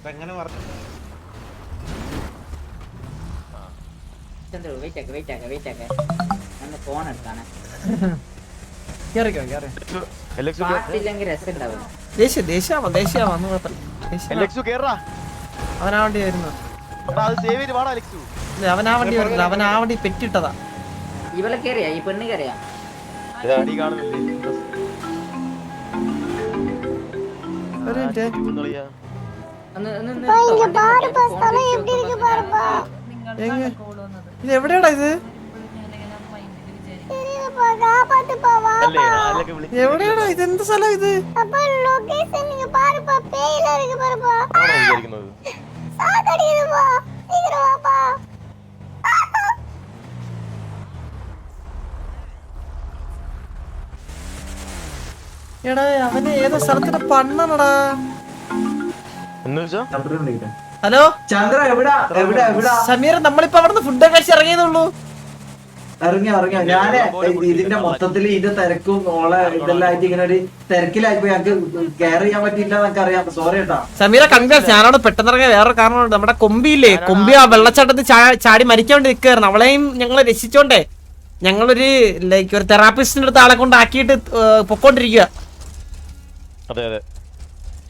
എങ്ങനെ പറഞ്ഞു ഫോൺ എടുത്താണ് അവനാ വണ്ടി വരുന്നു. അവനാ വണ്ടി വരുന്നില്ല, അവനാ വണ്ടി പെറ്റിട്ടതാ. ഇവളെ കേറിയാ ഈ പെണ്ണ് കേറിയാ ഒരു മിനിറ്റ്. ഇത് എവിടെയാടാ ഇത്? എവിടെയാടാ ഇത്? എന്ത് സ്ഥലം ഇത്? എടാ അവന് ഏതോ സ്ഥലത്തിന്റെ പണ്ണാണടാ. ഹലോ ചന്ദ്ര, എവിടാ എവിടാ എവിടാ? സമീർ, നമ്മളിപ്പോ അവിടുന്ന് ഫുഡ് കഴിച്ച് ഇറങ്ങിയതുള്ളൂ. ഇറങ്ങിയോ ഇറങ്ങിയോ? ഞാന് ഇതിന്റെ മൊത്തത്തിൽ ഇതിന്റെ തിരക്കും ഓളെ ഇതെല്ലാം ആയിട്ട് ഇങ്ങനെ ഒരു തിരക്കിലായിപ്പോയി. ഞങ്ങക്ക് കെയർ ചെയ്യാൻ പറ്റിയില്ല എന്നൊക്കെ അറിയാം. സോറി കേട്ടാ സമീറ. കൺഗ്രാറ്റ്സ്. ഞാനവിടെ പെട്ടെന്ന് ഇറങ്ങിയ വേറെ കാരണമുണ്ട്. നമ്മുടെ കൊമ്പിയില്ലേ, കൊമ്പി ആ വെള്ളച്ചാട്ടത്തിൽ ചാടി മരിക്കാൻ വേണ്ടി നിൽക്കുകയായിരുന്നു. അവളെയും ഞങ്ങളെ രക്ഷിച്ചോണ്ടേ ഞങ്ങളൊരു ലൈക്ക് ഒരു തെറാപ്പിസ്റ്റിന്റെ അടുത്ത് ആളെ കൊണ്ട് ആക്കിയിട്ട് പൊക്കോണ്ടിരിക്കുക.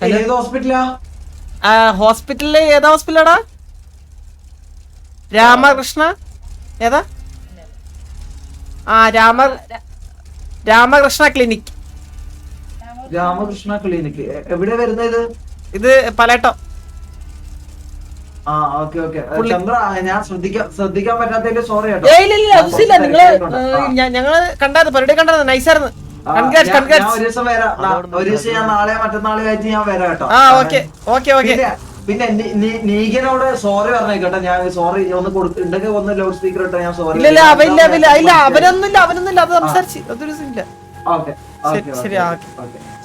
ഏത് ഹോസ്പിറ്റലാ? ഹോസ്പിറ്റലില് ഏതാ ഹോസ്പിറ്റലാടാ? രാമകൃഷ്ണ ഏതാ? രാമകൃഷ്ണ ക്ലിനിക്. രാമകൃഷ്ണ ക്ലിനിക് എവിടെ വരുന്നത്? ഇത് പലേട്ടോ. ആ ഓക്കെ ഓക്കെ. ചന്ദ്ര, ഞാൻ ശ്രദ്ധിക്കാൻ പറ്റാത്തതിന്റെ സോറി കേട്ടോ. ഞങ്ങള് കണ്ടായിരുന്നു, പരിപാടി കണ്ടായിരുന്നു. നൈസായിരുന്നു. ഒരു ദിവസം ഞാൻ നാളെ മറ്റന്നാളെ ആയിട്ട് ഞാൻ വരാം കേട്ടോ. പിന്നെ നീകനോട് സോറി പറഞ്ഞേക്കട്ടെ. ഞാൻ സോറി ഒന്ന് ഉണ്ടെങ്കിൽ ഒന്ന് ലൗഡ് സ്പീക്കർ ഇട്ടോ. ഞാൻ സോറി. അവനൊന്നുമില്ല. അത് സംസാരിച്ച് അതൊരു ഇല്ല. ഓക്കെ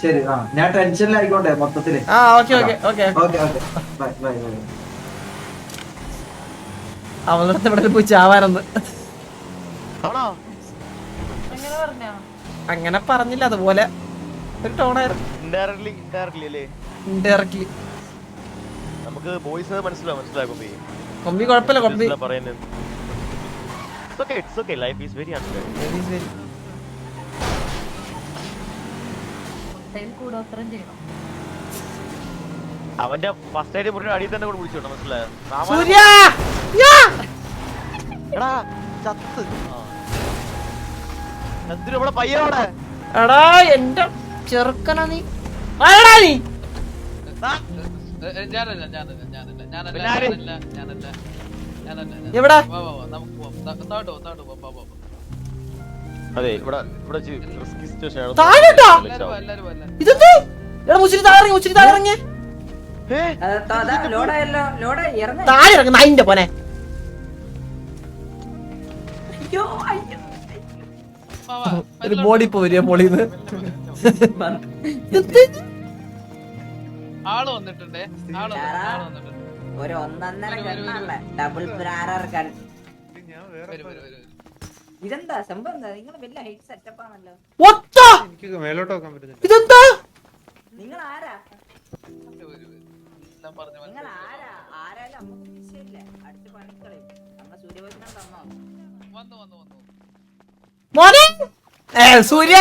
ശരി. ഞാൻ ടെൻഷനിലായിക്കോട്ടെ മൊത്തത്തില്. അവളടുത്ത് ഇവിടെ പോയി ചാവാനൊന്ന് അങ്ങനെ പറഞ്ഞില്ല. അതുപോലെ ഒരു ടോണായിരുന്നു. ഇൻഡയറക്ട്ലി നമുക്ക് ബോയ്സ് മനസ്സിലാകും. കൊമ്പി കുഴപ്പമില്ല. കൊമ്പി അവന്റെ ഫസ്റ്റ് ആയിട്ട് മുറി അടിയിൽ തന്നെ വിളിച്ചോട്ടോ. മനസ്സിലായോ? എന്തിനാ പയ്യനോടെ? എടാ എന്റെ ചെറുക്കനാ നീ. എവിടെ? അതെ, ഇവിടെ അതിന്റെ പോനെ ഒരു ബോഡി പോരിയ മോളിന്ന് ആള് വന്നിട്ടുണ്ട്. ഒരു 1.5 ഗണ്ണാണല്ല, ഡബിൾ ബ്രാരർ ഗൺ. ഇതെന്താ സംഭവം? എന്താ നിങ്ങൾ വലിയ ഹൈറ്റ് സെറ്റപ്പ് ആണല്ലോ. എനിക്ക് മേലോട്ട് നോക്കാൻ പറ്റുന്നില്ല. ഇതെന്താ? നിങ്ങൾ ആരാ? നിങ്ങൾ ആരാ? ആരായാലും നമുക്ക് വിഷയമില്ല. അടുത്ത പണിക്കളി നമ്മളെ സൂര്യഭദ്രൻ തന്നോ? വന്നു മോനെ സൂര്യ.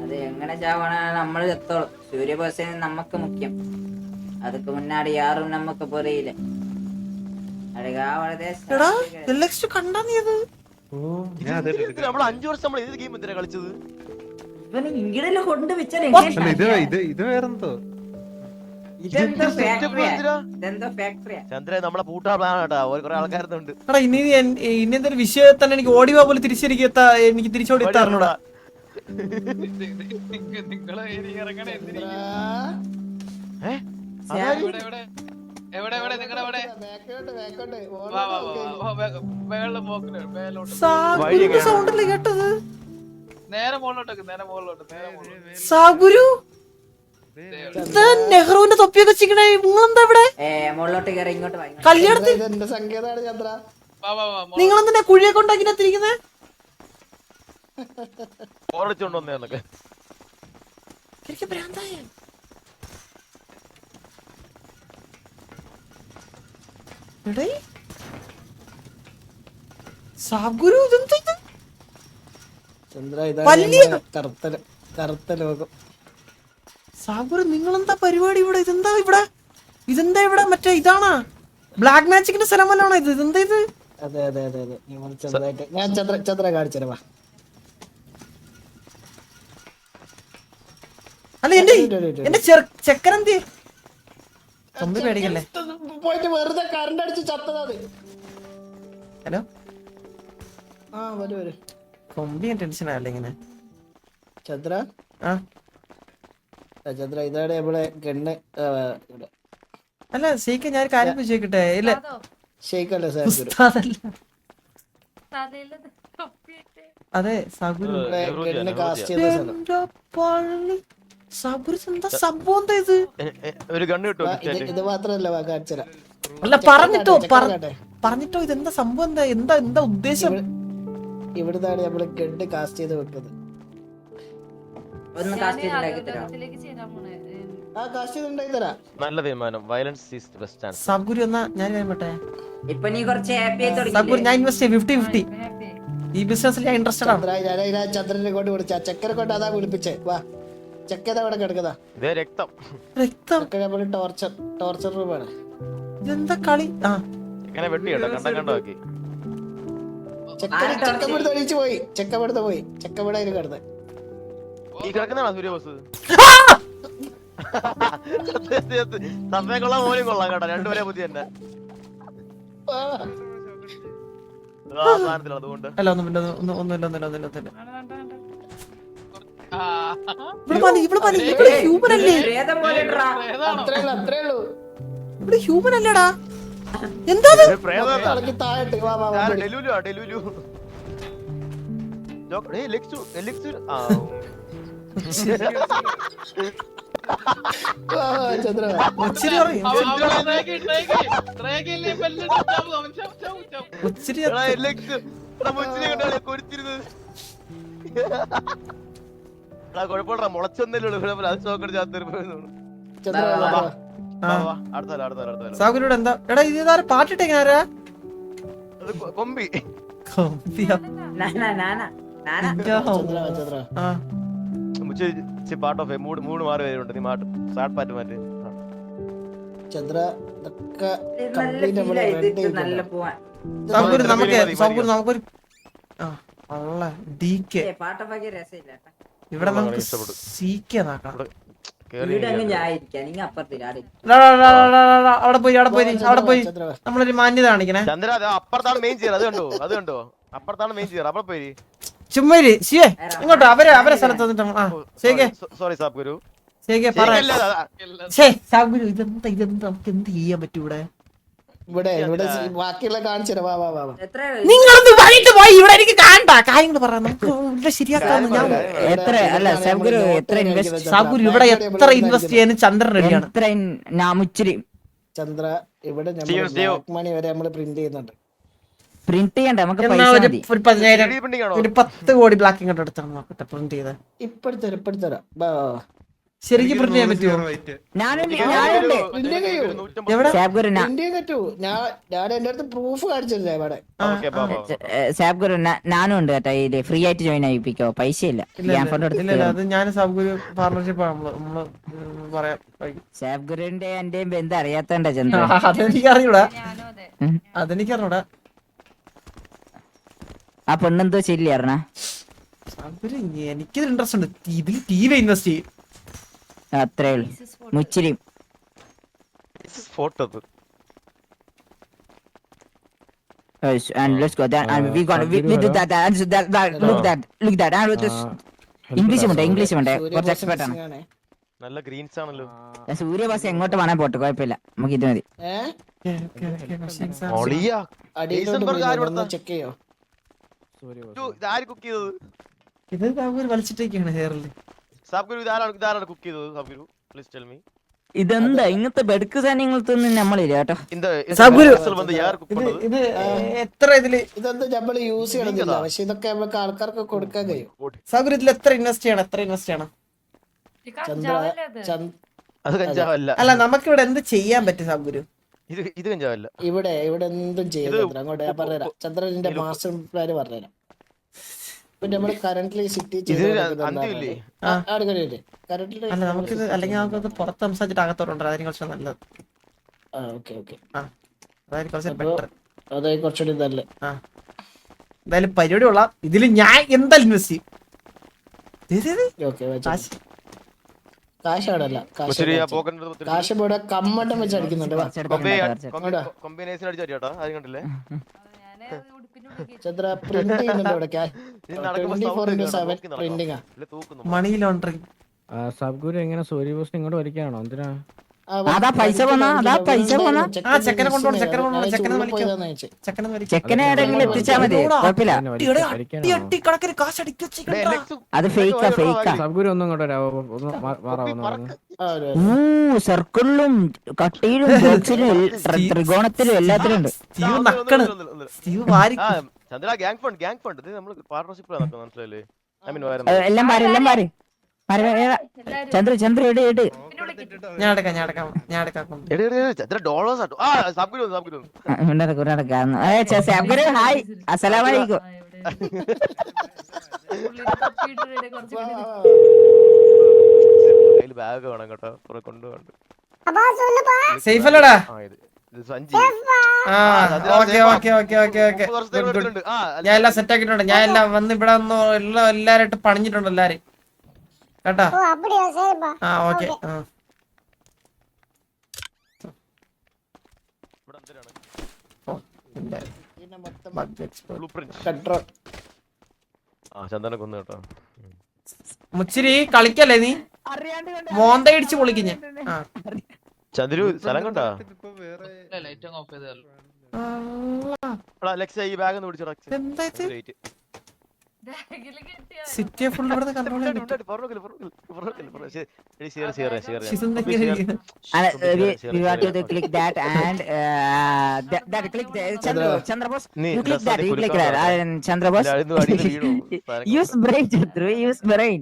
അത് എങ്ങനെ ചാവണ നമ്മൾ എത്തോളും. സൂര്യബോസിന് നമുക്ക് മുഖ്യം. അതൊക്കെ മുന്നാടി യാറും നമുക്ക് പൊറിയില്ല. ഇങ്ങനെല്ലാം കൊണ്ട് വെച്ചാൽ ഇത് വേറെന്തോ ചന്ദ്ര നമ്മളെ പൂട്ടാ പ്ലാൻ കേട്ടാ. കുറെ ആൾക്കാരുണ്ട്. ഇനി എന്തൊരു വിഷയം തന്നെ എനിക്ക് ഓടി പോകാൻ പോലും എനിക്ക് തിരിച്ചോടി എത്താറുണ്ടോ? നിങ്ങള് ഇറങ്ങണേ സൗണ്ടല്ലേ കേട്ടത്? നേരെ മുകളിലോട്ട് നെഹ്റുവിന്റെ തൊപ്പിയൊക്കെ വെച്ചിരിക്കണേ. നിങ്ങളെന്താ ഇവിടെ മുകളിലോട്ട് കയറി ഇങ്ങോട്ട് കല്യാണത്തിൽ? നിങ്ങളെന്തിനാ കുഴിയെ കൊണ്ടാക്കിനകത്തിരിക്കുന്നേ? എടേ സാഗുരു ഇതെന്താ ഇത്? ചന്ദ്ര ഇതാണ് വലിയ- നമ്മുടെ കറുത്ത ലോകം. സാഗുരു നിങ്ങളെന്താ പരിപാടി ഇവിടെ? ഇതെന്താ ഇവിടെ മറ്റേ ഇതാണാ ബ്ലാക്ക് മാജിക്കിന്റെ സ്ഥലം വല്ലാണോ ഇത്? ഇതെന്താ ഇത്? അതെ നിങ്ങൾ ചെറുതായിട്ട് ഞാൻ ചന്ദ്ര കാണിച്ചു വാ. അല്ല എന്റെ ചെക്കനെന്തി കൊമ്പി പേടിക്കല്ലേ? പോയിട്ട് വെറുതെ കറണ്ട് അടിച്ച് ചത്തതാണ്. ഹലോ ആ വരൂ കൊമ്പി ടെൻഷൻ ആയല്ലേ ഇങ്ങനെ? ചന്ദ്ര ആ ചന്ദ്ര ഇതാണ് നമ്മളെ ഗണ്ണ്. ഇവിടെ അല്ല സീക്ക ഞാൻ ഒരു കാര്യം ചോദിക്കട്ടെ? ഇല്ല ഷെയ്ക്കല്ലേ സാർ ഉസ്താദല്ല. അതെ സാഗുരു ഗണ്ണ് കാസ്റ്റ് ചെയ്ത സ്ഥലം. എന്റെ പള്ളി സാഗുരു എന്താ സംഭവം എന്താ ഇത്? ഒരു ഗണ്ണ് കിട്ടും ഇത് മാത്രല്ല വാ കാണിച്ചരാ. അല്ല പറഞ്ഞിട്ടോ ഇതെന്താ സംഭവം? എന്താ ഉദ്ദേശം? ഇവിടുന്നാണ് നമ്മള് ഗണ്ണ് കാസ്റ്റ് ചെയ്ത് വെക്കുന്നത്. ഒന്ന് കാസ്റ്റ് ചെയ്തുണ്ടാക്കി തരാം. ആ കാസ്റ്റ് ചെയ്ത് ഉണ്ടാക്കി തരാം. നല്ല തീരുമാനം. Violence is best answer. സാഗുരു എന്നാ ഞാൻ വേണ്ടേ? ഇപ്പൊ നീ കുറച്ച് ഹാപ്പി ആയി സാഗുരു തുടങ്ങി. ഞാൻ ഇൻവെസ്റ്റ് 50-50 ഈ ബിസിനസ്സിൽ ഞാൻ ഇൻട്രസ്റ്റഡ് ആണ്. ചന്ദ്ര ചന്ദ്രനെ കൊണ്ട് വിളിച്ച ചെക്കനെ കൊണ്ട് അതാ വിളിപ്പിച്ചേ. വാ ചെക്കതാ ഇവിടെ കിടക്കുന്നതാ. ഇതേ രക്തം. രക്തം നമ്മള് ടോർച്ചർ റൂമാണ്. ഇതെന്താ കളി? ആ ഇങ്ങനെ വെട്ടിയുണ്ടോ? കണ്ടോക്കി ചെക്കപ്പെടുത്ത് ഒഴിച്ചു പോയി. ചെക്കപ്പെടുത്ത് പോയി. ചെക്കപ്പെടെ കിടന്ന് ഈ കിടക്കുന്നതാണോ സൂര്യ ബോസ്? സമയം കൊള്ളാം, മോനും കൊള്ളാം കേട്ടോ. രണ്ടുപേരെ ബുദ്ധി തന്നെ. സാധനത്തിലാണ് അതുകൊണ്ട്. അല്ല ഒന്നുമില്ല. ഇവിടെ ഹ്യൂമൻ അല്ലേ? പ്രേതം പോലെ ഇടറാ. അത്രേ ഉള്ളൂ. ഇവിടെ ഹ്യൂമൻ അല്ലേടാ? എന്താ ഒരു പ്രേതം. തലക്ക് താഴട്ട് വാ വാ വാ. ഡെലുലു. എലിക്സു. ആ ചന്ദ്ര ഒച്ചിരി പറയും. ഒച്ചിരി കുഴപ്പമില്ല, മുളച്ചൊന്നല്ലേ അത് ചോക്കട് ചാത്തിരുന്നു. ചന്ദ്ര അടുത്ത സാഗുരുടെ എന്താ എടാ ഇത് ഇതാരും പാട്ടിട്ടേക്കാരാ? കൊമ്പി. ചന്ദ്ര പാർട്ട് ഓഫ് മൂന്ന് മാറി വരുന്നുണ്ട്. നീ മാറ്റും സാഡ് പാറ്റ് മാറ്റി. ചന്ദ്ര ഇതൊക്കെ നല്ല complete നമ്മള് feel ആയി. rent ഇത് ചെയ്തിട്ടുണ്ട്. നല്ല പോവാൻ. സാഗുരു മതി. നമുക്കൊരു DK പാട്ടൊക്കെ രസമില്ല. ഇവിടെ നമുക്ക് ഇഷ്ടപ്പെട്ടു. CK നോക്കാം. വീട് അങ്ങ് ഞാൻ ഇരിക്കാം. നിങ്ങൾ അപ്പുറത്തില്ല. അവിടെ പോയി ചന്ദ്ര വാ. നമ്മളൊരു മാന്യത കാണിക്കണേ. ചന്ദ്ര അത് അപ്പുറത്താണ് മെയിൻ ചെയ്യാറ്. അത് കണ്ടോ അപ്പുറത്താണ് മെയിൻ ചെയ്യാറ്. അവിടെ പോയി. ചുമ്മാ ശിവേ ഇങ്ങോട്ടോ അവരെ സ്ഥലത്ത് വന്നിട്ട് സോറി സാബ് ഗുരു. സാഗുരു ഇതെന്താ നമുക്ക് എന്ത് ചെയ്യാൻ പറ്റും ഇവിടെ? ഇവിടെ ബാക്കിയുള്ള കാണിച്ചു വാ വാ വാ വാ. എത്ര നിങ്ങളൊന്ന് വൈകിട്ട് പോയി ഇവിടെ എനിക്ക് കാണണ്ട കാര്യങ്ങൾ പറയാം. നമുക്ക് ഇവിടെ ശരിയാക്കാന്ന് ഞാൻ സാഗുരു ഇവിടെ എത്ര ഇൻവെസ്റ്റ് ചെയ്യാനും ചന്ദ്രൻ റെഡിയാണ്. ചന്ദ്ര ഇവിടെ നമ്മൾ മണി വരെ നമ്മള് പ്രിന്റ് ചെയ്യുന്നുണ്ട്. പ്രിന്റ് ചെയ്യണ്ട നമുക്ക് എന്നാ ഒരു 10,000 ഒരു 10 കോടി ബ്ലാക്ക് ഇങ്ങോട്ട് എടുത്താണ് നോക്കട്ടെ പ്രിന്റ് ചെയ്ത്. ഇപ്പഴുത്തരാം വാ വാ വാ. ശരിക്കും പ്രിന്റ് ചെയ്യാൻ പറ്റുമോ? ഞാൻ എന്റെ അടുത്ത് പ്രൂഫ് കാണിച്ചില്ലേ ഇവിടെ. സാബ്ഗുരു ഞാനും ഉണ്ട് കേട്ടോ. ഇത് ഫ്രീ ആയിട്ട് ജോയിൻ ആയിപ്പിക്കോ? പൈസ ഇല്ല. ഇല്ല അത് ഞാൻ സാബ്ഗുരു പാർട്ണർഷിപ്പ് നമ്മള് പറയാം. സാബ്ഗുരുന്റെ എന്റെയും ബന്ധം അറിയാത്തണ്ട ചന്ദ്ര. അതെനിക്കറിഞ്ഞൂടാ. ആ പെണ്ണെന്തോ ശരിയറിഞ്ഞ സാബ്ഗുരു എനിക്കിത് ഇൻട്രസ്റ്റ് ഉണ്ട്. ഇതിൽ TV ഇൻവെസ്റ്റ് ചെയ്യും. അത്രേ ഉള്ളു. മുച്ചിരി photo and let's go there and we do that and look that and with this English ഉണ്ട് കുറച്ച് എക്സ്പെർട്ട് ആണ്. നല്ല ഗ്രീൻസ് ആണല്ലോ. സൂര്യബോസ് എങ്ങോട്ട് വേണേ പോട്ടെ കുഴപ്പമില്ല. നമുക്ക് ഇത് മതി. ചെക്ക് ചെയ്യോ? ഇത് സാബ്ഗുരു വലിച്ചിട്ടേക്കാണ് ഹെയറിൽ. ഇതാരാണ് കുക്ക് ചെയ്തത് സാബ്ഗുരു? Please tell me. ഇതെന്താ ഇങ്ങനത്തെ ബെടുക്ക് സാധനങ്ങൾ തിന്നും നമ്മളില്ല കേട്ടോ. സാബ്ഗുരു ഇത് എത്ര ഇതില് ഇതൊന്നും നമ്മൾ യൂസ് ചെയ്യണമെന്നില്ല. പക്ഷെ ഇതൊക്കെ നമുക്ക് ആൾക്കാർക്ക് കൊടുക്കാൻ കഴിയും. സാബ്ഗുരു ഇതിൽ എത്ര ഇൻവെസ്റ്റ് ചെയ്യണം? അത് കഞ്ചാവല്ല. അല്ല നമുക്കിവിടെ എന്ത് ചെയ്യാൻ പറ്റും സാബ്ഗുരു? ഇത് കഞ്ചാവല്ല. ഇവിടെ എന്തും ചെയ്യും ചന്ദ്ര. അങ്ങോട്ട് ഞാൻ പറഞ്ഞുതരാം. ചന്ദ്രന്റെ മാസ്റ്റർ പ്ലാൻ പറഞ്ഞുതരാം. ഇപ്പൊ നമ്മള് കറന്റ്ലി സിറ്റി അന്ത്യമില്ലേ? കറന്റ്ലി അല്ല നമുക്കിത് അല്ലെങ്കിൽ നമുക്കത് പുറത്ത് സംസാരിച്ചിട്ട് അകത്തോട്ടുണ്ട്. അതിന് കുറച്ച് നല്ലത്. ഓക്കെ അതായത് കുറച്ച് ബെറ്റർ. അതായത് കുറച്ചുകൂടി നല്ലേ. എന്തായാലും പരിപാടി ഉള്ള ഇതില് ഞാൻ എന്തായാലും ഇൻവെസ്റ്റ് ചെയ്യും. കാശാടല്ല കാശ് ഇവിടെ കമ്മട്ടം വെച്ച് അടിക്കുന്നുണ്ട്. ചന്ദ്ര പ്രിന്റ് ചെയ്യുന്നുണ്ട് ഇവിടെ. 24/7 പ്രിന്റിംഗ്. Money laundering. സബ്ഗുരു എങ്ങനെ സൂര്യ ബോസ് ഇങ്ങോട്ട് വരികയാണോ? എന്തിനാ ചെക്കനെ കൊണ്ടുപോകണം. ചെക്കനെ എവിടെയെങ്കിലും എത്തിച്ചാ മതി, കുഴപ്പമില്ല. അത് ഫേക്കാ. സബ്ഗുരു ഒന്നും ഇങ്ങോട്ട് വരാമോ? സർക്കിളിലും കട്ടിയിലും ബോക്സിലും ത്രികോണത്തിലും എല്ലാത്തിലും ഉണ്ട്. സ്റ്റീവ് നക്കണ്. സ്റ്റീവ് വാരി ചന്ദ്ര ഗ്യാങ് ഫണ്ട് ഇത് നമ്മള് പാർട്ണർഷിപ്പ് മനസ്സിലായില്ലേ? എല്ലാം പാര് ചന്ദ്ര ഇട്. ഞാൻ എടുക്കാം. ഹായ്, അസ്സലാമലൈക്കും. ബാഗ് വേണം കേട്ടോ, കൊണ്ടുപോകണ്ട. സേഫ് അല്ലടാ? സഞ്ജി ഞാൻ എല്ലാം സെറ്റ് ആക്കിയിട്ടുണ്ട്. ഞാൻ എല്ലാം വന്ന് ഇവിടെ ഒന്ന് എല്ലാരായിട്ട് പണിഞ്ഞിട്ടുണ്ട് എല്ലാരും കേട്ടാ. ഓക്കെ. ചന്ദന കൊന്നു കേട്ടോ. മുച്ചിരി കളിക്കല്ലേ നീ? മോന്ത ഇടിച്ച് പൊളിക്കുഞ്ഞ്. ചന്ദ്രു സ്ഥലം കണ്ടാ? ഈ ബാഗ് ഒന്ന് പിടിച്ചോ. സിറ്റിയെ ഫുൾ ഇവിടുന്ന് കൺട്രോൾ ചെയ്യാൻ പറ്റും. Click that and that click there. Chandra boss, you click that. And Chandra boss, use brain, Chandra. Use brain.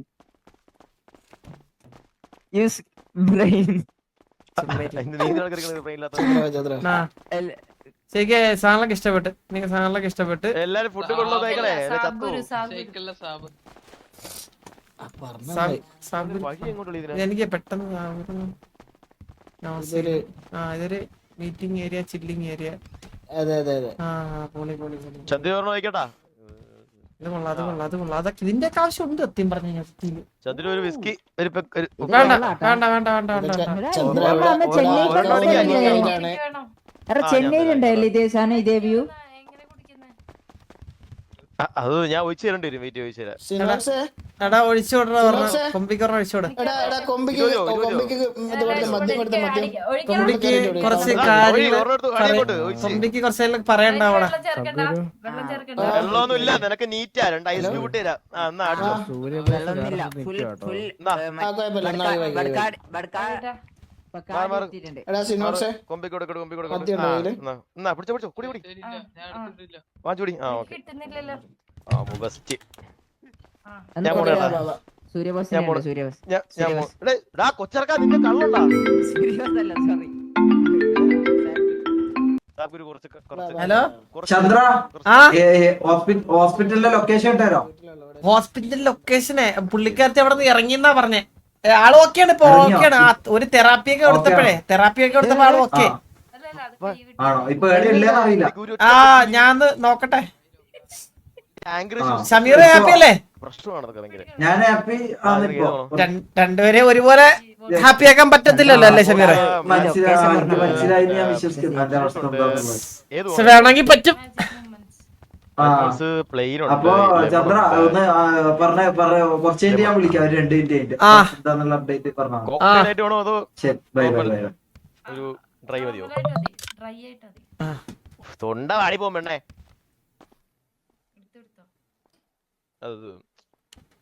ശരിക്ക് സാധനങ്ങളൊക്കെ ഇഷ്ടപ്പെട്ട്. നിങ്ങൾക്ക് സാധനങ്ങളൊക്കെ ഇഷ്ടപ്പെട്ട് എല്ലാരും ഫുഡ് കൊണ്ടുപോയിക്കളെ. എനിക്ക് പെട്ടെന്ന് ഇതൊരു meeting area, chilling area. Chandra നോക്കട്ടാ. ഇത് കൊള്ളാം. അതൊക്കെ ഇതിന്റെ ഒക്കെ ആവശ്യമുണ്ട് സത്യം പറഞ്ഞു കഴിഞ്ഞാൽ. ചന്ദ്ര ഒരു വിസ്കി വേണ്ട. ചെന്നൈയിലുണ്ടായില്ലേ ഇതേ സാധനം, ഇതേ വ്യൂ? അത് ഞാൻ ഒഴിച്ചു തരേണ്ടി വരും. വെയിറ്റ് ഒഴിച്ചു തരാം. കുറച്ച് കുറച്ച് പറയണ്ടാവണം. വെള്ളമൊന്നും ഇല്ല, നിനക്ക് നീറ്റാ. 2 ഐസ് ക്യൂബ് തരാം. കൊച്ചിറക്കാ നിന്റെ കള്ളണ്ടാ. ഹലോ ചന്ദ്ര, ഹോസ്പിറ്റലിന്റെ ലൊക്കേഷൻ ഇട്ടോ? ഹോസ്പിറ്റൽ ലൊക്കേഷനെ പുള്ളിക്കാരത്തി അവിടെ നിന്ന് ഇറങ്ങിന്നാ പറഞ്ഞേ. ആള് ഓക്കെയാണ് ഇപ്പൊ. ഓക്കെയാണ്. ഒരു തെറാപ്പിയൊക്കെ കൊടുത്തപ്പോ ആള് ഓക്കെ. ഞാൻ നോക്കട്ടെ. ഷമീർ ഹാപ്പി അല്ലേ? രണ്ടുപേരെ ഒരുപോലെ ഹാപ്പി ആക്കാൻ പറ്റത്തില്ലല്ലോ അല്ലേ ഷമീറെ? വേണമെങ്കിൽ പറ്റും. അപ്പൊ ചന്ദ്ര ഒന്ന് കുറച്ച് കഴിഞ്ഞ് ഞാൻ വിളിക്കാം. 2 മിനിറ്റ് എന്താന്നുള്ള അപ്ഡേറ്റ് പറഞ്ഞാൽ തൊണ്ട വാടി പോമ്പണ്ണേ.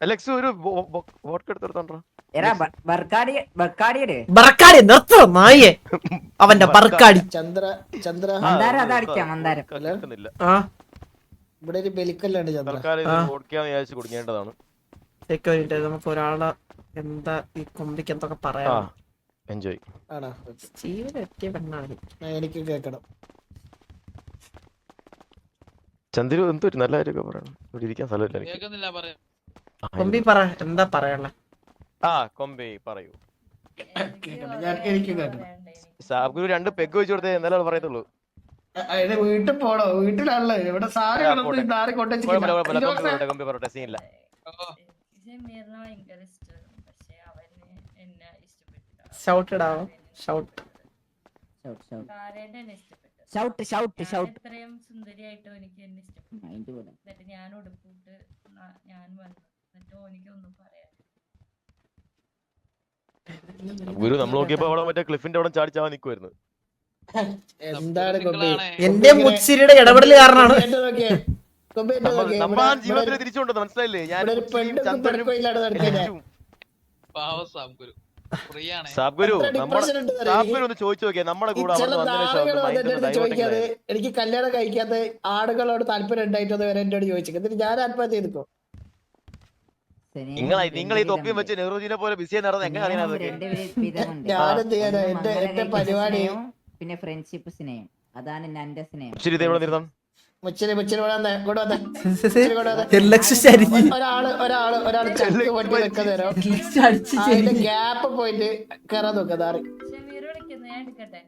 അലക്സ് ഒരു വോട്ട് എടുത്തോണ്ടോ? നായേ അവന്റെ ബർക്കാടി. ഇവിടെ ഒരു ബലിക്കല്ലാണ് ചന്ദ്ര. കുടുങ്ങേണ്ടതാണ്. നമുക്ക് ഒരാളെ എന്താ ഈ കൊമ്പിക്ക് എന്തൊക്കെ പറയാം. എൻജോയ്. ആണോ? എനിക്ക് കേക്കണം. ചന്ദ്രു എന്തൊരു നല്ല കാര്യമൊക്കെ പറയണം. ഇവിടെ ഇരിക്കാൻ സ്ഥലമില്ല എനിക്ക്. കേൾക്കുന്നില്ല പറയാം. കൊമ്പി പറ, എന്താ പറയാനുള്ള? കൊമ്പി പറയൂ. എനിക്ക് കേക്കണം. സാബ്ഗുരു 2 പെഗ് വെച്ച് കൊടുത്തേ എന്നാലും പറയത്തുള്ളൂ. വീട്ടിൽ പോണോ? വീട്ടിലാണല്ലോ ഇവിടെ സാധനങ്ങളൊന്നും ആരും കൊണ്ടുവച്ചിട്ടില്ല. കൊമ്പി പറയട്ടെ, സീനില്ല. ഷൗട്ട് ഇടാവോ? ഷൗട്ട്. ഇത്രയും സുന്ദരിയായിട്ടോ എനിക്ക് എന്നെ ഇഷ്ടപ്പെട്ടു. എന്നിട്ട് ഞാൻ ഉടുപ്പിട്ട് ഞാൻ വന്നു. എന്നിട്ടോ എനിക്കൊന്നും പറയാം. ഗുരു നമ്മൾ നോക്കിയപ്പോ അവിടെ മറ്റേ ക്ലിഫിന്റെ അവിടെ ചാടി ചാവാൻ നിൽക്കുമായിരുന്നു. എന്താണ് കൊമ്പി? എന്റെ മുച്ചിരിയുടെ ഇടപെടൽ കാരണമാണ്. നമ്മൾ ജീവിതത്തിൽ തിരിച്ചുകൊണ്ടു മനസ്സിലായില്ലേ? ഞാൻ സാബ്ഗുരു ഒന്ന് ചോദിച്ചു നോക്കിയാ നമ്മുടെ കൂടെ ചോദിക്കാതെ എനിക്ക് കല്യാണം കഴിക്കാത്ത ആടുകളോട് താല്പര്യം ഉണ്ടായിട്ടത് വരെ എന്നോട് ചോദിച്ചു. എന്നിട്ട് ഞാൻ ആത്മഹത്യ ചെയ്തിക്കോ? നിങ്ങൾ ഈ തൊപ്പിയും വെച്ച് നെഹ്റുജിനെ പോലെ ബിസിയെ നടന്നത് എങ്ങനെ അറിയാം? ഞാനെന്ത് ചെയ്യാനാ? എന്റെ പരിപാടി പിന്നെ ഫ്രണ്ട്ഷിപ്പ് സ്നേഹം, അതാണ് എന്റെ സ്നേഹം. മുച്ചിരി കൂടെ വന്നേ. ഒരാള് ചക്ക് പൊട്ടി വെക്കുന്നേരോ അതിന്റെ ഗ്യാപ്പ് പോയിട്ട് കേറാൻ നോക്കാം. ഷമീർ വിളിക്കുന്നു, ഞാൻ എടുക്കട്ടെ?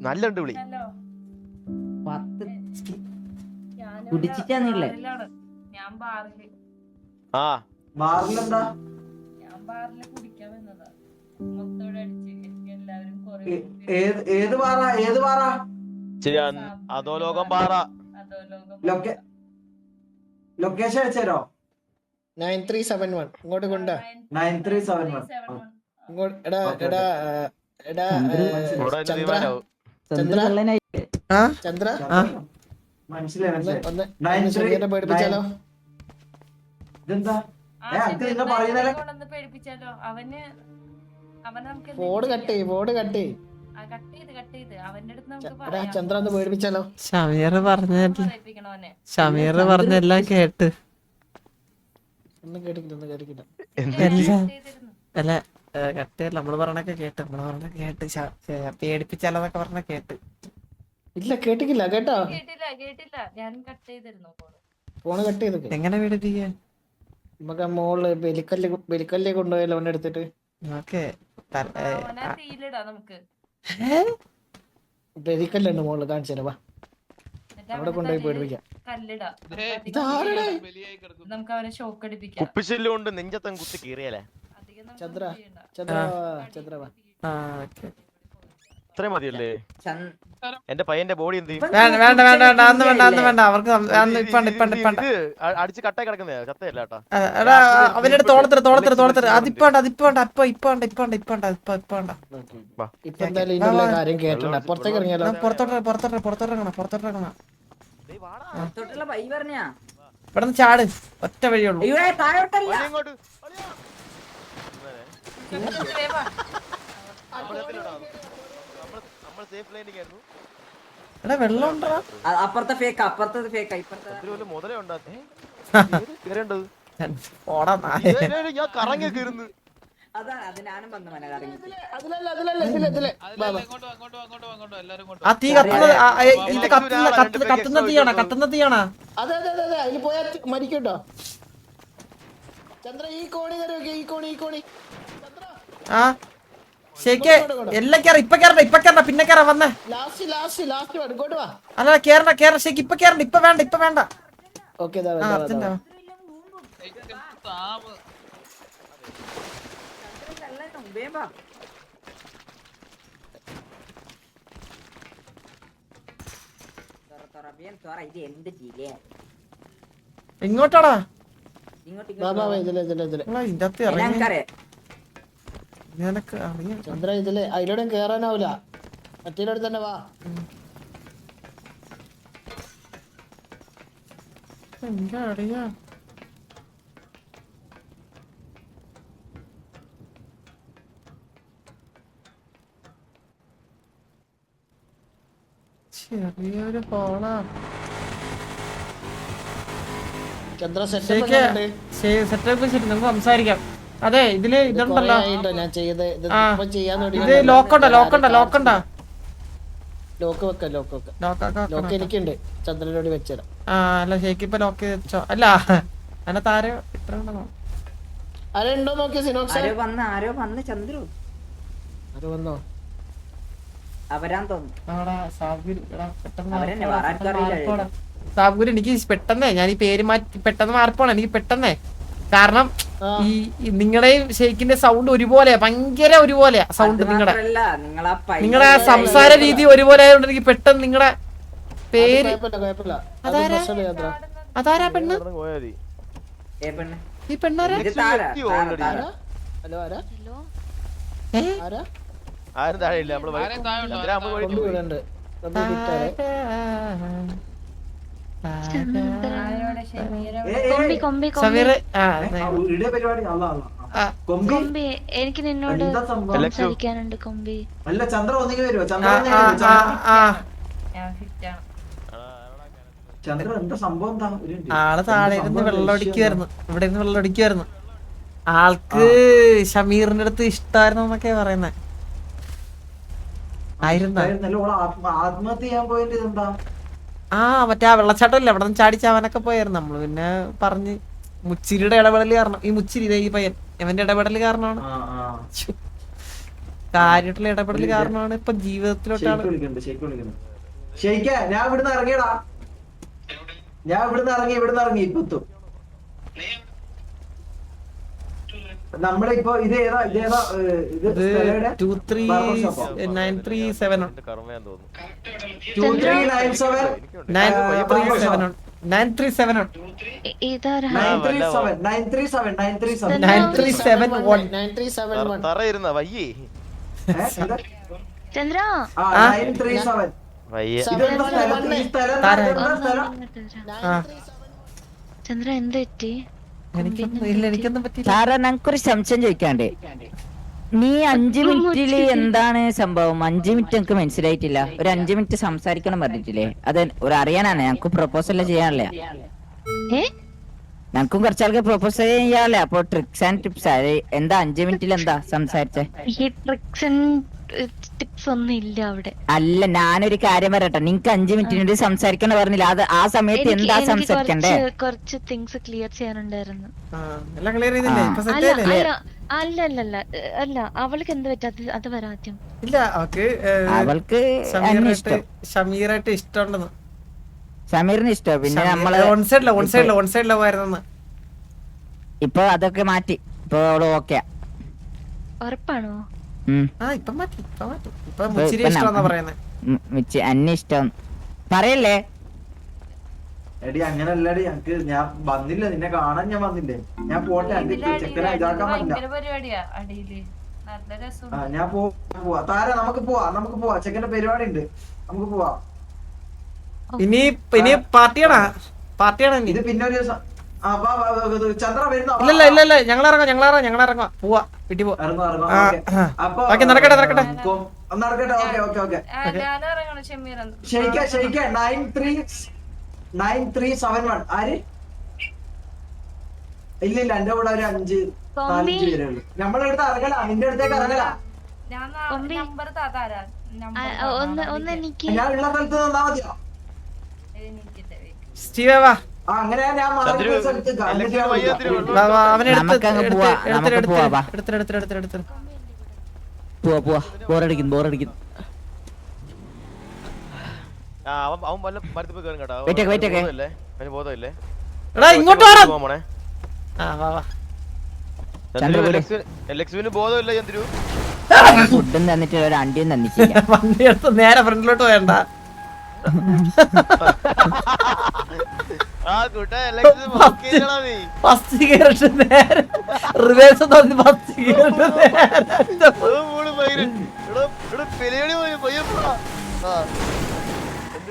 നല്ലുണ്ട് വിളി. ഹലോ, കുടിച്ചിട്ടാന്നില്ലേ? ഞാൻ ബാറില് ബാറിലെന്താ? ഞാൻ ബാറില് കുടിക്കാൻ വന്നതാ. മൊത്തോടെ അടിച്ച് എല്ലാവരും ഏത് പാറ? ഏത് പാറ? അധോലോകം പാറ. ലൊക്കേഷൻ അയച്ചോ? 9371 ഇങ്ങോട്ട് കൊണ്ടാ. 9371 എടാ ചന്ദ്ര മനസ്സിലായി പേടിപ്പിച്ചാലോ? ഇതെന്താ പേടിപ്പിച്ചാലോ? അവന് നമുക്ക് ഫോണ് കട്ട് ചെയ്ത് അവന്റെ അടുത്ത് നമുക്ക് ചന്ദ്ര ഒന്ന് പേടിപ്പിച്ചാലോ? ഷമീർ പറഞ്ഞെല്ലാം കേട്ട്. ഒന്നും കേട്ടില്ല. അല്ല കട്ടിയല്ല, നമ്മള് പറഞ്ഞൊക്കെ കേട്ട്. പേടിപ്പിച്ചാലോന്നൊക്കെ പറഞ്ഞ കേട്ട്. ഇല്ല കേട്ടില്ല. കേട്ടോ? കേട്ടില്ല. ഞാൻ കട്ട് ചെയ്തിരുന്നു ഫോണ് കട്ട് ചെയ്ത്. എങ്ങനെ പേടിപ്പിക്കാൻ? നമുക്ക് മോള് ബലിക്കല്ലേ കൊണ്ടുപോയല്ലോ അവനെ എടുത്തിട്ട്. ബലിക്കല്ലുണ്ട് മോള്, കാണിച്ചു തരാം. അവിടെ കൊണ്ടുപോയി പേടിപ്പിക്കാം. നമുക്ക് അവനെ ഷോക്ക് അടിപ്പിക്കാം. കുപ്പിശല്ലുകൊണ്ട് നെഞ്ചത്തം കുത്തി കീറിയാലേ. ചന്ദ്ര വാ. ഇത്രയും മതിയല്ലേ? എന്റെ പയ്യന്റെ ബോഡി എന്ത് ചെയ്യും? വേണ്ട. അവർക്ക് അടിച്ച് കട്ടായി കിടക്കുന്നേ ചത്തയല്ല കേട്ടോ. അവന്റെ തോളത്തിട്ട് അതിപ്പോണ്ട. പുറത്തോട്ടിറങ്ങണം. ഇവിടെ ചാട്, ഒറ്റ വഴിയുള്ളൂ. വെള്ളം ഉണ്ടോ? അപ്പുറത്തെ ഫേക്ക് മുതലേ ഞാൻ കറങ്ങി കയറുന്നു. ആ തീ കത്തുന്ന തീയാണോ? അതെ അതിൽ പോയാ മരിക്കട്ടോ. ചന്ദ്ര ഈ കോണി കയറി. ഈ കോണി ആ ശരിക്ക് എല്ലാം കേറ. ഇപ്പൊ കേറണ്ട പിന്നെ കേറ വന്നേ. അല്ല കേറണ്ട ശരിക്ക് ഇപ്പൊ കേറണ്ട. ഇപ്പൊ വേണ്ട. ഇങ്ങോട്ടാടാ. നിനക്ക് അറിയാം ചന്ദ്ര ഇതില് അതിലൂടെ കേറാനാവൂല. മറ്റേലോടെ തന്നെ വാ. എന്താ അറിയാം. ചെറിയൊരു ഹോളാ. ചന്ദ്ര ശരിക്ക് സെറ്റപ്പ് ശരി നമുക്ക് സംസാരിക്കാം. അതെ ഇതില് ഇതുണ്ടല്ലോ, ഞാൻ ചെയ്ത് ആ ഇത് ലോക്കുണ്ടോ ലോക്ക് വെക്കാം ലോക്ക് എനിക്കുണ്ട്. ചന്ദ്രനോട് വെച്ചരാം. ആ അല്ല ശരിക്കും ഇപ്പൊ ലോക്ക് വെച്ചോ. അല്ല അതിനകത്ത് ആരോ ഇത്ര ഉണ്ടെന്നോ ആരുണ്ടോ നോക്കിയ സിനോക്സ് ആരോ വന്ന് ചന്ദ്രു ആരോ വന്നോ? അവരാൻ തോന്നുന്നു. സാബുര് എനിക്ക് പെട്ടെന്നേ ഞാൻ ഈ പേര് മാറ്റി പെട്ടെന്ന് മാറിപ്പോണം എനിക്ക് പെട്ടെന്നേ. കാരണം ഈ നിങ്ങളുടെയും ഷെയ്ക്കിന്റെ സൗണ്ട് ഒരുപോലെ ഭയങ്കര ഒരുപോലെയാ സൗണ്ട്. നിങ്ങളുടെ സംസാര രീതി ഒരുപോലെ ആയതുകൊണ്ട് എനിക്ക് പെട്ടെന്ന് നിങ്ങളുടെ പേര് അതാരാ പെണ്ണ്? ഈ പെണ്ണാരാ? ഹലോ ആരാ? ആരാ? ആരും താഴെ ഇല്ല. നമ്മള് കൊണ്ടുവിടണ്ട്. സമീർ എനിക്ക് നിന്നോട് സംസാരിക്കാനുണ്ട് കൊമ്പി. അല്ല ചന്ദ്ര ഒന്നിങ്ങി വരുമോ? ചന്ദ്ര ചന്ദ്ര എന്താ സംഭവം? എന്താ ആള് താഴെ ഇരുന്ന് വെള്ളമടിക്കുവായിരുന്നു, ഇവിടെ ഇരുന്ന് വെള്ളമടിക്കുവായിരുന്നു. ആൾക്ക് ഷമീറിന്റെ അടുത്ത് ഇഷ്ടായിരുന്നു എന്നൊക്കെ പറയുന്നേ. ആത്മഹത്യ ചെയ്യാൻ പോയത് എന്താ? ആ മറ്റേ ആ വെള്ളച്ചാട്ടം ഇല്ല അവിടെ നിന്ന് ചാടിച്ചാവാനൊക്കെ പോയായിരുന്നു. നമ്മള് പിന്നെ പറഞ്ഞ് മുച്ചിരിയുടെ ഇടപെടൽ കാരണം, ഈ മുച്ചിരി ഈ പയ്യൻ ഇവന്റെ ഇടപെടൽ കാരണമാണ്, കാര്യമായിട്ടുള്ള ഇടപെടൽ കാരണമാണ് ഇപ്പൊ ജീവിതത്തിലോട്ടാണ്. ഞാൻ ഇവിടുന്ന് ഇറങ്ങിയടാ, ഇവിടുന്ന് ഇറങ്ങി ഇപ്പത്തും. നമ്മളിപ്പോ ഇത് ഏതാ ഇത് 2397 ചന്ദ്ര ചന്ദ്ര എന്ത് പറ്റി? എനിക്കൊന്നും പറ്റില്ല. സാറേ ഞങ്ങൾക്കൊരു സംശയം ചോദിക്കാണ്ട്. നീ 5 മിനിറ്റില് എന്താണ് സംഭവം? 5 മിനിറ്റ് എനിക്ക് മനസ്സിലായിട്ടില്ല. ഒരു 5 മിനിറ്റ് സംസാരിക്കണം പറഞ്ഞിട്ടില്ലേ? അത് ഒരു അറിയാനാണ്. ഞങ്ങക്ക് പ്രൊപ്പോസൽ ചെയ്യാനല്ലേ, ഞങ്ങൾക്കും കുറച്ചാൾക്ക് പ്രൊപ്പോസ് ചെയ്യാനല്ലേ. അപ്പൊ ട്രിക്സ് ആൻഡ് ടിപ്സ് എന്താ 5 മിനിറ്റിൽ എന്താ സംസാരിച്ചേ? ടിപ്സ് ഒന്നും ഇല്ല അവിടെ. അല്ല ഞാനൊരു കാര്യം പറയട്ടെ, നിങ്ങക്ക് 5 മിനിറ്റിനുള്ളിൽ സംസാരിക്കണ പറഞ്ഞില്ല. അത് ആ സമയത്ത് എന്താ സംസാരിക്കണ്ടേ? കുറച്ച് തിങ്സ് ക്ലിയർ ചെയ്യാനുണ്ടായിരുന്നു. അല്ല അവൾക്ക് എന്ത് പറ്റാത്ത അത് വരാദ്യം. ഇല്ല അവൾക്ക് ഷമീറായിട്ട് ഇഷ്ടമുണ്ടെന്ന്. ഷമീറിന് ഇഷ്ടം. പിന്നെ നമ്മള് ഇപ്പൊ അതൊക്കെ മാറ്റി. ഇപ്പൊ അവള് ഓക്കെ. ഉറപ്പാണോ? അന്നെ ഇഷ്ടം പറയല്ലേ? എടി അങ്ങനല്ലടി, ഞങ്ങക്ക് ഞാൻ വന്നില്ല, നിന്നെ കാണാൻ ഞാൻ വന്നില്ലേ. ഞാൻ പോട്ടെ, ചെക്കനെ ഇതാക്കാൻ പറ്റില്ല. ഞാൻ പോവാ താര, നമുക്ക് പോവാ. ചെക്കന്റെ പരിപാടി ഉണ്ട്, നമുക്ക് പോവാ. ഇനി പാർട്ടിയാണോ ഇത് പിന്നെ ഒരു ദിവസം. ചന്ദ്ര വരുന്നോ? ഇല്ല ഞങ്ങളിറങ്ങാം. പോവാ വീട്ടിൽ പോവാ. അപ്പൊ നടക്കട്ടെ. ഓക്കെ. ശരിക്ക 9371 ആര്? ഇല്ല എന്റെ കൂടെ ഒരു 5-4 പേരേ ഉള്ളൂ. നമ്മളെ അടുത്ത് ഇറങ്ങല, നിന്റെ അടുത്തേക്ക് ഇറങ്ങല. ഞാൻ ഉള്ള സ്ഥലത്ത് നിന്നാ മതിയോ? സ്റ്റീവാ അങ്ങനെ ഞാൻ ബോറടിക്കുന്നു. ഇങ്ങോട്ട് ഫുഡും തന്നിട്ടില്ല, ഒരു അണ്ടിയും തന്നിട്ടില്ല. വണ്ടി എടുത്ത് നേരെ ഫ്രണ്ടിലോട്ട് വേണ്ട. ഫസ്റ്റ് കേറിട്ട് നേരെ റിവേഴ്സ്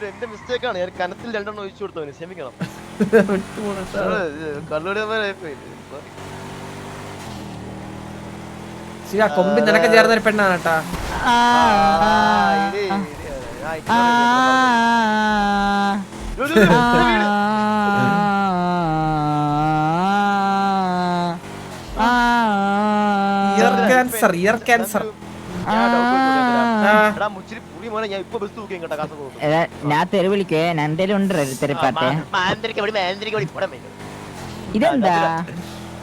എന്റെ മിസ്റ്റേക്ക് ആണ്. ഞാൻ കനത്തിൽ 2 എണ്ണം ഒഴിച്ചു കൊടുത്തവന്, ക്ഷമിക്കണം. കല്ലുടിയന്മാരായിപ്പോയി. കൊമ്പി നിനക്ക് ചേർന്നൊരു പെണ്ണാണ് കേട്ടാ. ഇയർ ക്യാൻസർ എടാ മുച്ചിരി പുളി മോനെ ഞാൻ ഇപ്പൊ ബസ് തൂക്കി കേട്ടോ കാസർഗോഡ്. ഞാൻ തെറി വിളിക്കേ ഞാൻ എന്തേലും ഉണ്ട് തെറിപ്പാട്ടെ ഇതെന്താ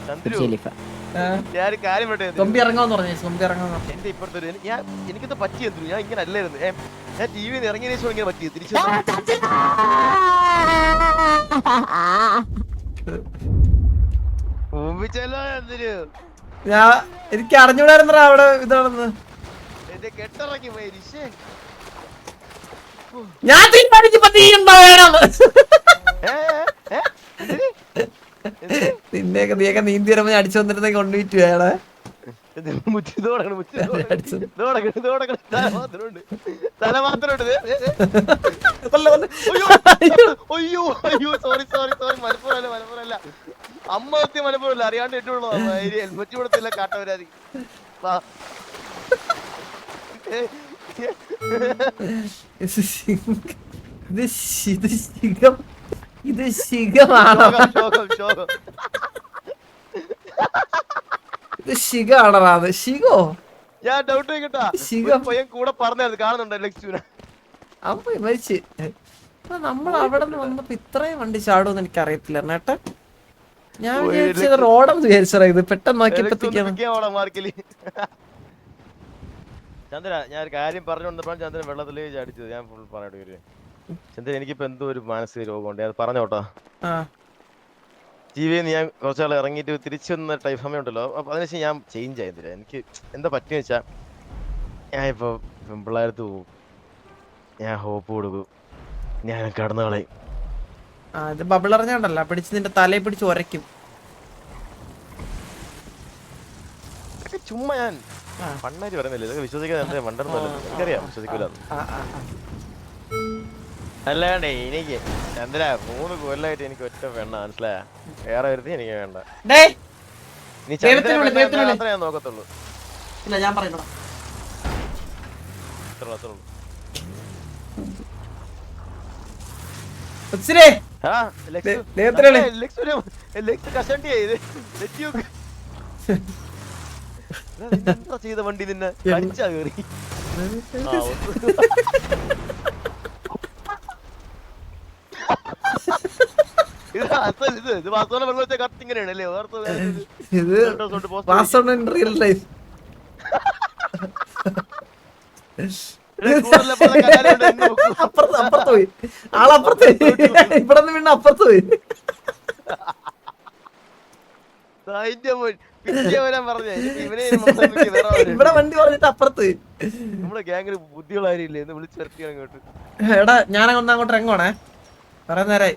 ചന്ദ്രു ഷെലീഫ ഞാൻ കാര്യം പറയട്ടെ, കൊമ്പി ഇറങ്ങാന്ന് പറഞ്ഞു കൊമ്പി ഇറങ്ങാന്ന് പറഞ്ഞു. എന്റെ ഇപ്പുറത്തെ എനിക്കത് പറ്റി എന്തു ഞാൻ ഇങ്ങനെ അല്ലായിരുന്നു. ഞാൻ ടി വിന്ന് ഇറങ്ങിയ ശേഷം ഇങ്ങനെ പറ്റി തിരിച്ചു എന്തിനു ഞാൻ എനിക്ക് അറിഞ്ഞൂടായിരുന്നടാ അവിടെ ഇതാണെന്ന്. എന്റെ കെട്ടിറങ്ങി പോയി രിഷേ. ഞാൻ തീരുമാനിച്ചപ്പോ നീ ഉണ്ടാവേണം. നിന്നെയൊക്കെ നീയൊക്കെ നീന്തി വരുമ്പോ അടിച്ചു വന്നിരുന്നെങ്കിൽ കൊണ്ടുപോയിട്ട് വേണേ. തല മാത്രമുണ്ട്. അയ്യോ അയ്യോ സോറി സോറി സോറി മലപ്പുറല്ല മലപ്പുറല്ല അമ്മ എത്തിയ മലപ്പുറല്ല അറിയാണ്ട് ഇട്ടുള്ളൂ. ഹെൽമെറ്റ് കൊടുത്തില്ല കാട്ടവരാതി. ഇത് ശിഖമാണോ? ഇത് ശിഖാണോ? ശിഖോ? ഞാൻ ഡൗട്ട് കേട്ടാ പയ്യൻ കൂടെ പറഞ്ഞത് കാണുന്നുണ്ടോ ലക്ഷ്മി അപ്പൊ മരിച്ച് നമ്മൾ അവിടെ നിന്ന് വന്നപ്പോ ഇത്രയും വണ്ടി ചാടുമെന്ന് എനിക്ക് അറിയത്തില്ല നേട്ടാ. ഞാൻ വിചാരിച്ചത് റോഡെന്ന് വിചാരിച്ചതാ. ഇത് പെട്ടെന്ന് നോക്കിയപ്പോഴത്തേക്കാണ്. ചന്ദ്ര ഞാൻ ഒരു കാര്യം പറഞ്ഞു വന്നപ്പോഴാണ് ചന്ദ്രൻ വെള്ളത്തിലേ ചാടിച്ചത്. ഞാൻ ഫുൾ പറയട്ടെ ചന്ദ്രൻ എനിക്കിപ്പോ എന്തോ ഒരു മാനസിക രോഗമുണ്ട്. അത് പറഞ്ഞോട്ടോ. ടി വിന്ന് ഞാൻ കുറച്ചാൾ ഇറങ്ങിയിട്ട് തിരിച്ചു വന്ന ടൈം സമയമുണ്ടല്ലോ. അപ്പൊ അതിനുശേഷം ഞാൻ ചേഞ്ച് ആയിരുന്നില്ല. എനിക്ക് എന്താ പറ്റിയെന്ന് വെച്ചാ ഞാൻ ഇപ്പൊ പിള്ളേരത്ത് പോകും, ഞാൻ ഹോപ്പ് കൊടുക്കും, ഞാൻ കടന്നു കളയും. ഇത് ബബിൾ അറിഞ്ഞോണ്ടല്ല പിടിച്ച് നിന്റെ തലയെ പിടിച്ച് ഉരയ്ക്കും. ചുമ്മാ ഞാൻ പണ്ണായിട്ട് പറയുന്നില്ല. ഇതൊക്കെ വിശ്വസിക്കാൻ മണ്ടർന്നല്ല. എനിക്കറിയാം വിശ്വസിക്കൂല. അല്ലാണ്ടേ എനിക്ക് ചന്ദ്ര 3 കൊല്ലമായിട്ട് എനിക്ക് ഒറ്റ വേണ്ട മനസ്സിലായ. വേറെ വരുത്തി എനിക്ക് വേണ്ട. നീ ചന്ദ്ര ഞാൻ നോക്കത്തുള്ളൂ. ഇല്ല ഞാൻ പറയുന്നു ചെയ്ത വണ്ടി നിന്നെ കടിച്ചാ കേറി. ഇത് വാസ്തവ വെള്ളം വെച്ചാൽ കറക്റ്റ് ഇങ്ങനെയാണല്ലേ? അപ്പുറത്ത് പോയി ആളപ്പുറത്ത് ഇവിടെ നിന്ന് വീണ്ടും അപ്പുറത്ത് പോയി. ഇവിടെ വണ്ടി പറഞ്ഞിട്ട് അപ്പുറത്ത് പോയി. നമ്മുടെ ഗ്യാങ്ങിന് ബുദ്ധികളാരില്ലേ എന്ന് വിളിച്ചു വരുത്തിയാണ് കേട്ടു. എടാ ഞാനൊന്ന് അങ്ങോട്ട് ഇറങ്ങോണേ. പറയാൻ നേരായി.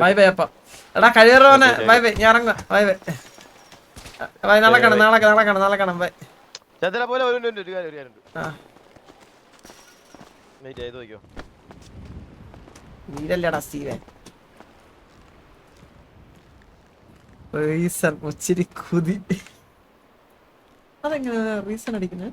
Bye bye. അപ്പ എടാ കഴിയറോനെ ബൈ ബൈ. ഞാൻ ഇറങ്ങാം. Bye bye. ബൈ. നാളെ കാണാം. ബൈ. ചന്ദ്ര പോലെ ഒരു കാര്യമുണ്ട്. വീരല്ലടാ സ്റ്റീവൻ. റീസൺ മുച്ചിരി കുതി. അതെങ്ങനെ റീസൺ അടിക്കുന്നത്?